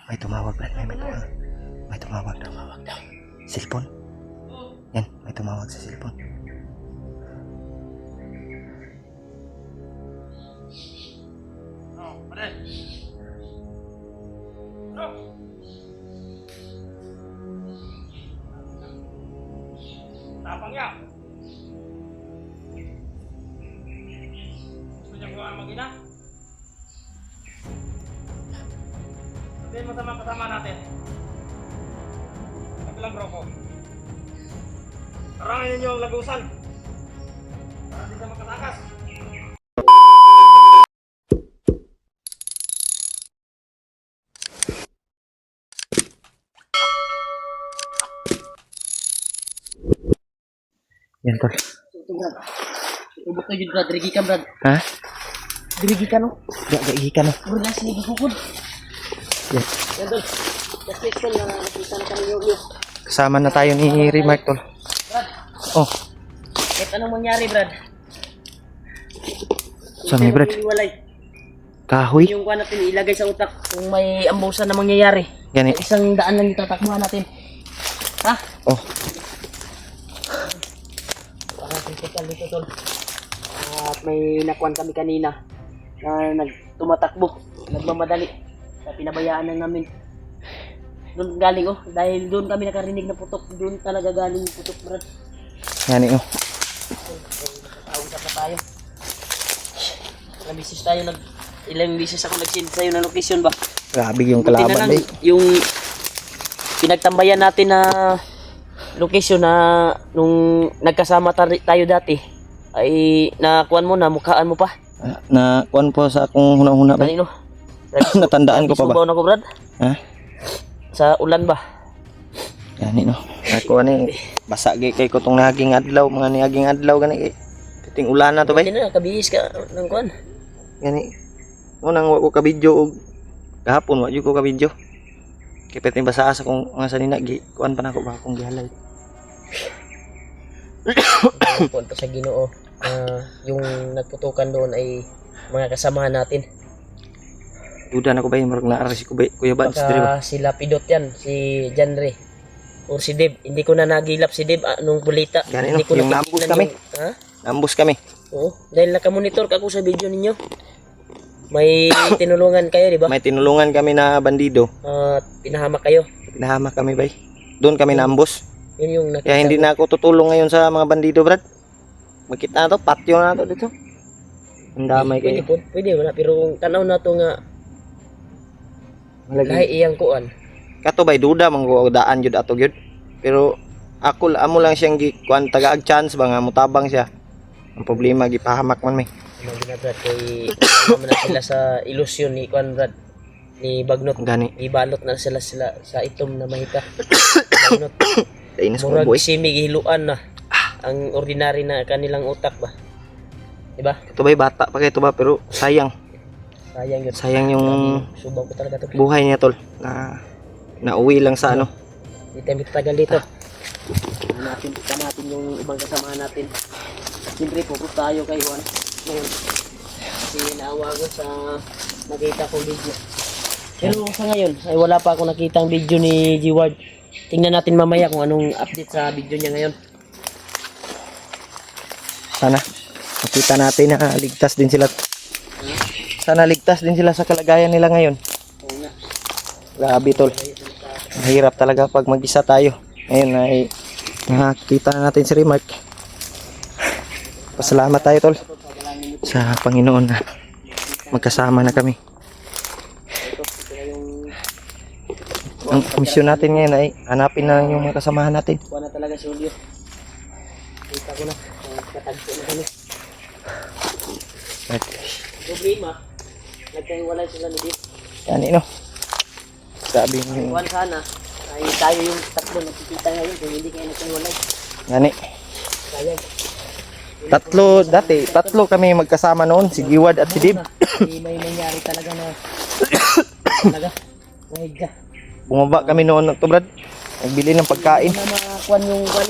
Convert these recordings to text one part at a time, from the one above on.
May tumawag, Brad. May tumawag. May tumawag daw. Cellphone. Yan, may tumawag sa cellphone. Tapang ya. Gusto niya gawa mag-ina? Sabihin mo sa mga kasama natin. Kabilang grupo. Tarangin ninyo ang lagusan. Para di ka makatakas. Yan, tol. Ito, Brad. Ubok na yun, Brad. Dirigi ka, Brad. Ha? Dirigi ka, no? Gagi ka na. Wala sila gigukod. Yan. Yan, Tol. Just next time na nakita na kami yung Kasama na tayo ni Remark, tol. Brad, Oh, kahit anong mangyari, Brad. saan may, Brad? Iwalay. Kahoy? Yung kuha natin, ilagay sa utak kung may ambusan na mangyayari. Yan eh. Isang daan lang yung tatakbuhan natin. Ha? Oh, Parang critical dito, Tol. At may nakuhan kami kanina na tumatakbo, nagmamadali. Kaya pinabayaan na namin. Doon galing, oh. Dahil doon kami nakarinig na putok. Doon talaga galing yung putok, Brad. yan eh, oh. Kausap na tayo. Ilang bisis ako nag-send sa'yo ng location ba? Grabe yung Buti na kalaban, lang, eh. yung pinagtambayan natin na location na nung nagkasama tayo dati ay nakuan mo na, mukhaan mo pa. Na, kuwan po sa akong hunang-huna ba? Kanino? Natandaan ko pa ba? Subaw na ko, Brad? Ha? Sa ulan ba? Yan eh, no. Ako ani, basa kay ko tong naging adlaw, mga naging adlaw gani kay. Titing ulan na to, bay. Hindi na, kabihis ka ng kuan. Gani. Unang wa ko ka video og gahapon wa jud ko ka video. Kay pwede basa sa kung nga sanina gi kuan pa nako ba akong gihalay. Kuan pa sa Ginoo. Yung nagputukan doon ay mga kasamahan natin. Duda na ko ba yung marag na si Kuya Bans diri ba? Baka si Lapidot yan, si Janre. Or si Deb. Hindi ko na nagilap si Deb nung bulita. Gani, Hindi no? ko Yung napigilan naambus kami. Ha? Nambus kami. Oo. Dahil nakamonitor ako sa video ninyo. May tinulungan kayo, di ba? May tinulungan kami na bandido. Pinahamak kayo. Pinahamak kami, bay. Doon kami naambus. Yun yung nakita Kaya hindi ko. na ako tutulong ngayon sa mga bandido, Brad. Makita na to, patio na to dito. Ang damay Pwede kayo. po. Pwede wala. Pero kung tanaw na to nga, Malagi. lahi iyang kuan. Kato bay duda man ko daan jud ato gyud. Pero ako amo lang siyang kuan tagaag chance ba nga mutabang siya. Ang problema gipahamak man may. Mga ginabrad kay naman na sila sa ilusyon ni kuan Brad. Ni Bagnot. Gani. Ibalot na sila sa itom na mahika. Bagnot. Dainas ko Murag boy. simigiluan na. Ang ordinary na kanilang utak ba. Diba? Ito bay bata pa kay ito ba pero sayang. Sayang yun. Sayang yung Subaw ko talaga to. buhay niya tol na nauwi lang sa ano. Hindi tayo tagal dito. Kita natin yung ibang kasama natin. Siyempre pupunta tayo kay Juan ngayon. Kasi naawa ko sa nakita kong video. Pero sa ngayon ay wala pa ako nakitang video ni G-Ward. Tingnan natin mamaya kung anong update sa video niya ngayon. Sana makita natin na ligtas din sila. Sana ligtas din sila sa kalagayan nila ngayon. Oo nga. Grabe tol. Mahirap talaga pag mag-isa tayo. Ngayon ay nakakita na natin si Remark. Pasalamat tayo tol sa Panginoon na magkasama na kami. Ang misyon natin ngayon ay hanapin na yung mga kasamahan natin. Kuha na talaga si Julio. Kita ko na. Katagpo na kami. At Problema. Nagkahiwalay sila ni Dip. yan no. Sabi mo Kuhan sana. Ay tayo yung tatlo nakikita ngayon kung hindi kayo nagkahiwalay. gani. Sayang. Tatlo kami magkasama noon, si Giwad at si Dib. May nangyari talaga na talaga. Wahig ka. Bumaba kami noon, to Brad. Nagbili ng pagkain. Na makakuan yung kuan.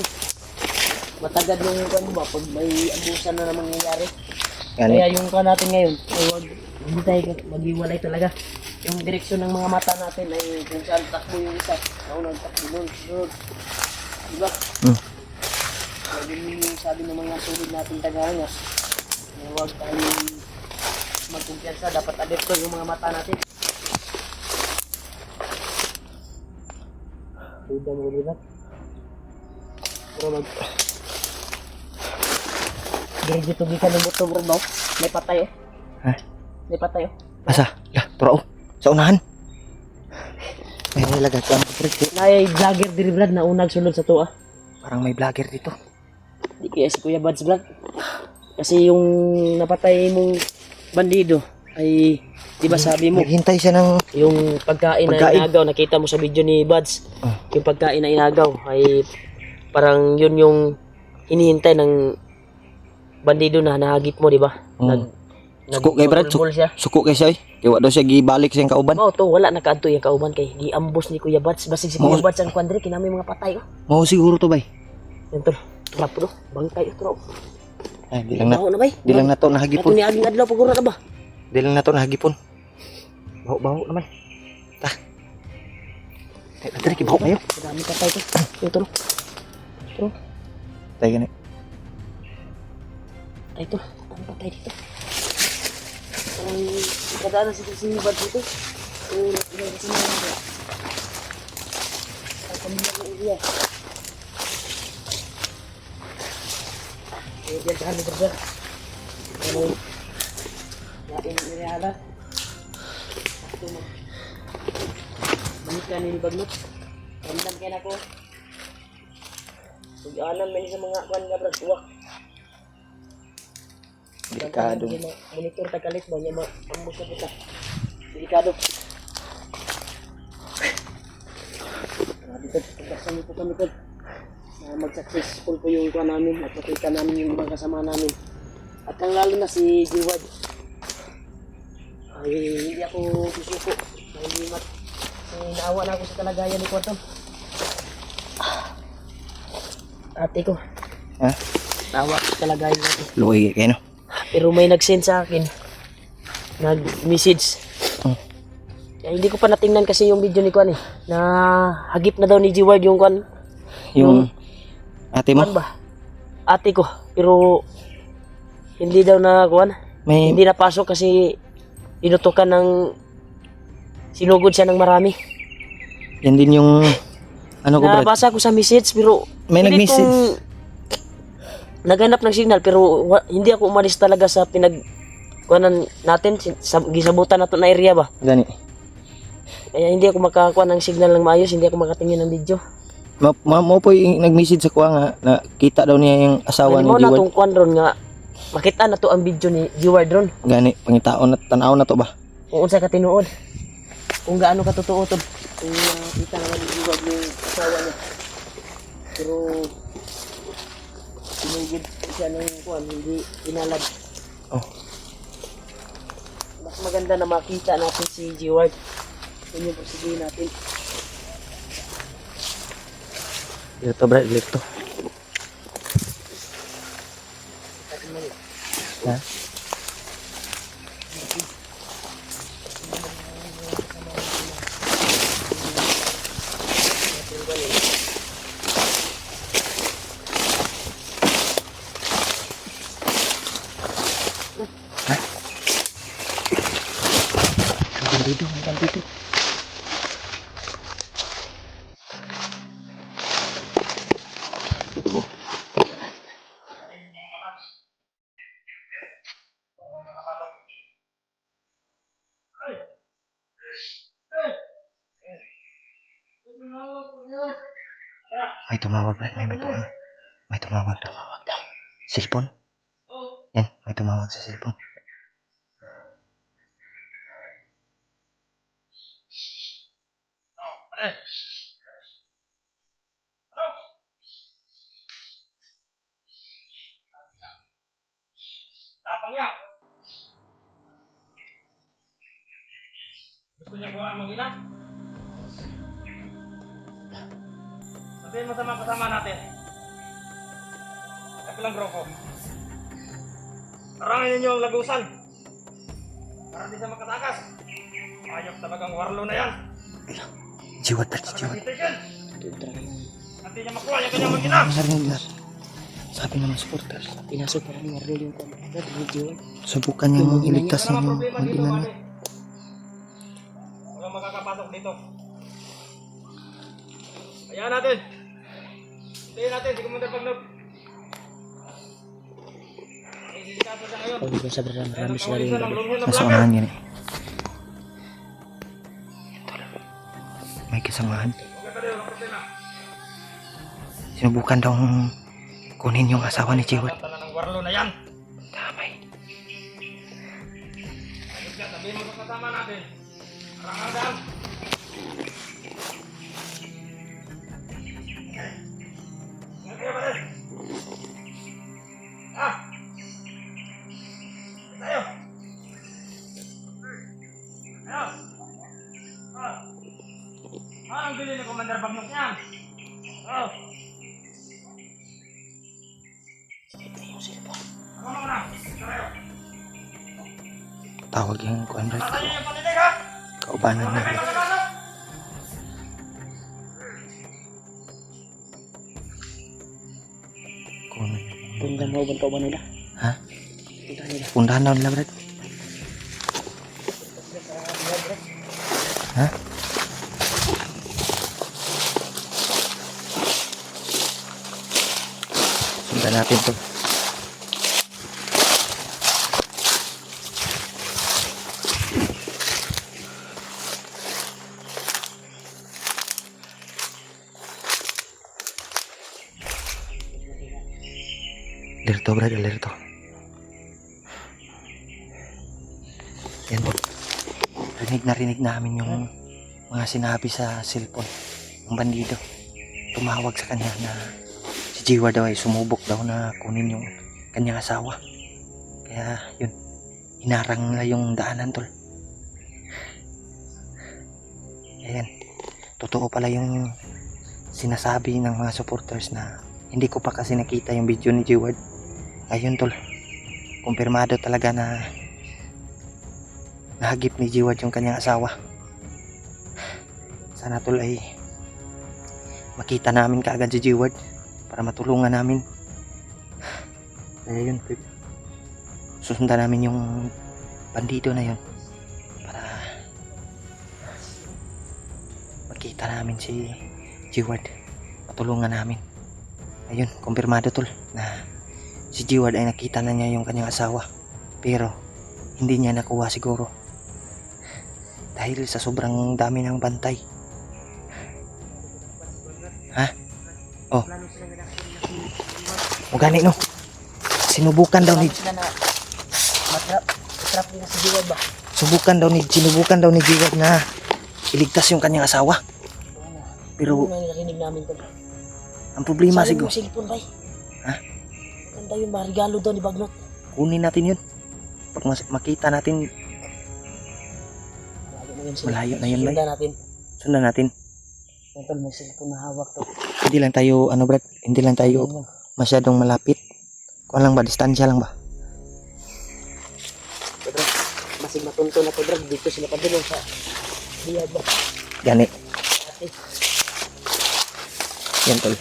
Matagad yung kuan ba pag may abusan na namang nangyayari. Gani. Kaya yung kuan natin ngayon, ay wag hindi tayo maghiwalay talaga. yung direksyon ng mga mata natin ay kung saan takbo yung isa. Naunang takbo doon, sunod. Diba? Lagi yung sabi ng mga sulit natin tagahanga. Na huwag tayong magkumpiyansa. Dapat alerto yung mga mata natin. Duda mo ulit. Pero Dito gikan ng motor bro daw. May patay oh. Ha? May patay oh. Asa? Ya, turo. Sa unahan. May nilagay ko ang pre. Nay vlogger diri Brad na unag sulod sa tuwa. Parang may vlogger dito. Di kaya si Kuya Buds Brad. Kasi yung napatay mong bandido ay di ba sabi mo Naghintay siya ng yung pagkain na Pagkain. inagaw nakita mo sa video ni Buds. Ah. Yung pagkain na inagaw ay parang yun yung hinihintay ng bandido na nahagip mo di ba? Suko kay Brad. Nagpulbul siya. Suko kay siya eh. Kaya wa daw siya gibalik siyang kauban. Mao to wala nakaadto yung kauban kay giambos ni Kuya Buds basig si Kuya Buds ang kwandre kinami mga patay oh. Mao siguro to bay. Yan to. Trap do. Bangkay to. Ay, di lang na. Baho na bay. Di lang na to Ato nahagipon. ni aging adlaw pagura na ba? Di lang na to nahagipon. Baho naman. Ta. Tara kibaho kayo. Dami patay to. Yo to. To. Tay gani. Ay to. Ang patay dito. Parang kadaan na si Buds dito. Ilan kasi na lang. Ang pamilya ko area. Diyan tahan mo brother. Ano? Yain ni Hala. Ito mo. Balikan ni Bagnot. Ramdam kaya na ko. Pag-alam man sa mga kwan nga brad. Uwak. Delikado. Monitor ta kalit ba niya ambos na kita. Delikado. Dito, pagkasan po kami po. Mag-successful po yung kuha namin at makita namin yung mga kasama namin. At ang lalo na si Jiwad. Ay hindi ako susuko. Hindi mat. Naawa na ako sa kalagayan ni Kwarto. Ate ko. Ha? Naawa sa kalagayan natin. Luoy kayo no. Pero may nag-send sa akin. Nag-message. Kaya hindi ko pa natingnan kasi yung video ni Kwan eh. Na hagip na daw ni Jiwad yung Kwan. Yung ate mo. Kwan ba? Ate ko. Pero hindi daw na Kwan. May Hindi napasok kasi inutukan ng sinugod siya ng marami. yan din yung ano ko Brad. Nabasa ko sa message pero May pilit nag-message. kong naghanap ng signal pero hindi ako umalis talaga sa kuanan natin gisabutan nato na area ba. Gani. Kaya hindi ako makakuha ng signal ng maayos, hindi ako makatingin ng video. Mo po yung nag-message sa kuha nga na kita daw niya yung asawa Ano ni mo na Jiward. tong kuan ron nga makita na to ang video ni Jiward ron. Gani, pangitaon na tanaw na to ba? Kung unsa ka tinuod. Kung gaano ka totoo to. Kung nakita nga ni Jiward yung asawa niya. Pero sinugid siya ng kuan, hindi inalad. Oh. Mas maganda na makita natin si Jiward. Yun yung proseduhin natin. Dito Brad, dito. Ha? Hanggang dito. May tumawag Brad, may tumawag. May tumawag daw. Cellphone? Yan, may tumawag sa cellphone. Tapang yan. Gusto niya buhaan mo gina? Sabihin mo sa mga kasama natin. Kapilang grupo. Parangin ninyo ang lagusan. Para di sa makatakas. Ayok talagang warlo na yan. Jiwat, Brad, si Jiwat. Titigil. Tutra na yung Hindi niya makuha yung kanyang mag-ina. Narinig na. Sabi ng mga supporters, pinasok para ni Warlo yung Brad, ni Jiwat. subukan niyang iligtas Wala yung namang problema dito, mag-ina. pare. Walang makakapasok dito. Hayaan natin. Hintayin natin si Commander Pagnog. Isisikaso siya ngayon. Pag sa Brad, marami sila rin. Nagkawisan ng lunghin na Nasa vlogger. unahan yan eh. May kasamahan. Huwag ka rin, walang problema. Sinubukan daw kunin yung asawa ni Jiwat. Tala ng warlo na yan. Damay. Ayos ka, sabihin mo sa kasama natin. Arang-arang. Okay, pare. Ah! Tayo! Tayo! Ah! Ang bili ni Commander Bagnok yan! Oh! Ano mo na? Tayo! Tawag yung kuan Brad. Tayo yung panitig ha! Kaubanan na Brad. Kunin. Punta mo ba ba nila? Ha? Punta nila. Puntahan daw nila Brad. Ha? Sundan natin to. Alerto Brad, alerto. Yan po. Rinig namin yung mga sinabi sa cellphone ng bandido. Tumawag sa kanya na si Jiwa daw ay sumubok daw na kunin yung kanyang asawa. Kaya yun, hinarang nila yung daanan tol. Ayan, totoo pala yung sinasabi ng mga supporters na hindi ko pa kasi nakita yung video ni Jiwad. Ayun tol, kumpirmado talaga na nahagip ni Jiwad yung kanyang asawa. Sana tol ay makita namin kaagad si Jiwad para matulungan namin. Kaya yun, susundan namin yung bandido na yun para makita namin si Jiwad, matulungan namin. Ayun, kumpirmado tol na si Jiwad ay nakita na niya yung kanyang asawa, pero hindi niya nakuha siguro dahil sa sobrang dami ng bantay. Ha? Oh. O gani no. Sinubukan daw ni Sila na matrap nila si Jiwat ba? sinubukan daw ni Jiwad na iligtas yung kanyang asawa. Pero Ano yung narinig namin ko? ang problema Sabi siguro, mo cellphone ba? Ha? Ganda yung mga regalo daw ni Bagnot. kunin natin yun. Pag makita natin, Malayo na yun malayo na yun, sila. bay. Sundan natin. Sundan natin. Ito may cellphone na hawak to. Hindi lang tayo, ano Brad, hindi lang tayo Ayun. masyadong malapit. Kuan lang ba, distansya lang ba? Pero masig matunto na to, Brad. Dito sila padulong sa biyag ba? Gani. Ate. Yan tol.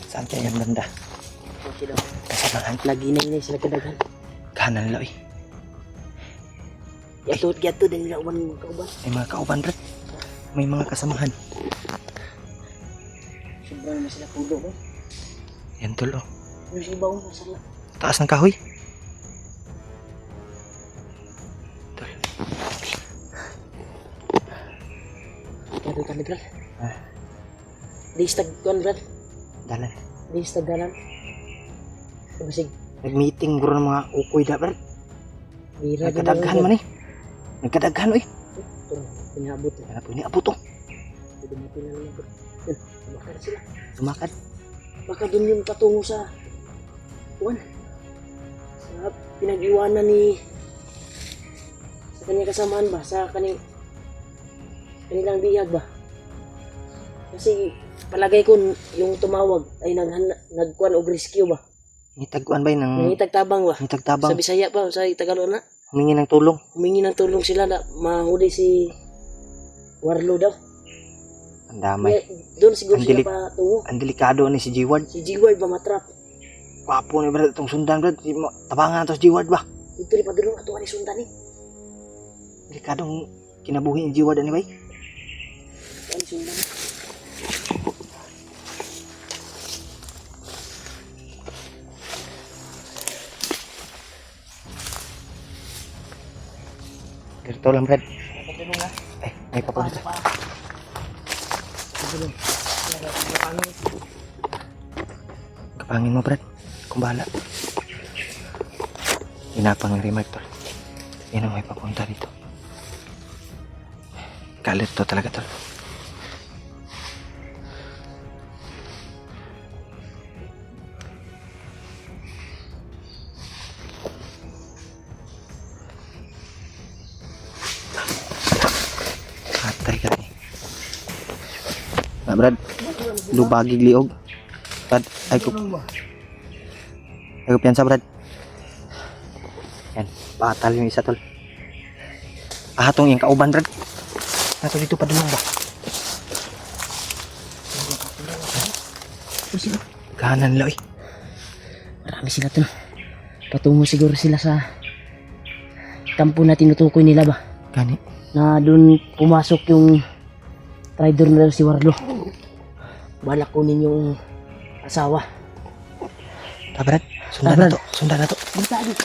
Saan kaya yung banda? O sila. Kasamahan. Lagi na yun sila kadaghan. Kanan lo eh. Yato din nila uman mga kauban. May mga kauban Brad. May mga kasamahan. Sobrang na sila pulo ba? Yan tol oh. Yung sa iba nasa la. Taas ng kahoy. Tol. Yato ka ni Brad. Ah. Di stag kuan Brad. Dalan. Di stag dalan. Masig. Nag-meeting bro ng mga ukoy da Brad. Bira din Nagkadaghan man eh. Nagkadaghan eh. Ito, pinabot. Ano po niya? Apo to. dumating na naman bro. Yun, tumakad sila. Lumakad. Baka dun yung patungo sa Juan. Sa pinag-iwanan ni sa kanyang kasamaan ba? Sa kanilang bihag ba? Kasi palagay ko yung tumawag ay nagkuhan og rescue ba? Nitagkuan ba yun ng... Nangitagtabang ba? Nitagtabang. Sa Bisaya pa, sa Tagalog na. Humingi ng tulong. Humingi ng tulong sila na mahuli si Warlo daw. Ang damay. Doon siguro Ang sila dilik- patungo. Ang delikado ni si G-Ward. Si G-Ward ba matrap? Wapo ni Brad. Itong sundan Brad. Tabangan na to si G-Ward ba? Ito rin padulong atuan ni Sundan eh. Delikadong kinabuhi ni G-Ward ani ba? Atuan ni Sundan. Dito lang Brad. Padulong na. Ay, may papunta. Padulong. Kapangin mo Brad. Kung bahala. Inapang ang remark tol. Yan ang may papunta dito. Galit to talaga tol. Patay ka eh. Brad, lubagig liog. Brad, ay ko. Ay ko piyansa Brad. Yan, batal yung isa tol. Ahatong yung kauban Brad. Nato dito pa dumang ba? Ito sila. Kanan loy. Marami sila to. Patungo siguro sila sa kampo na tinutukoy nila ba? Gani. Na doon pumasok yung traitor na daw si Warlo. Balak kunin yung asawa. Ta Brad, sundan Brad. na to. Sundan na to. Dito,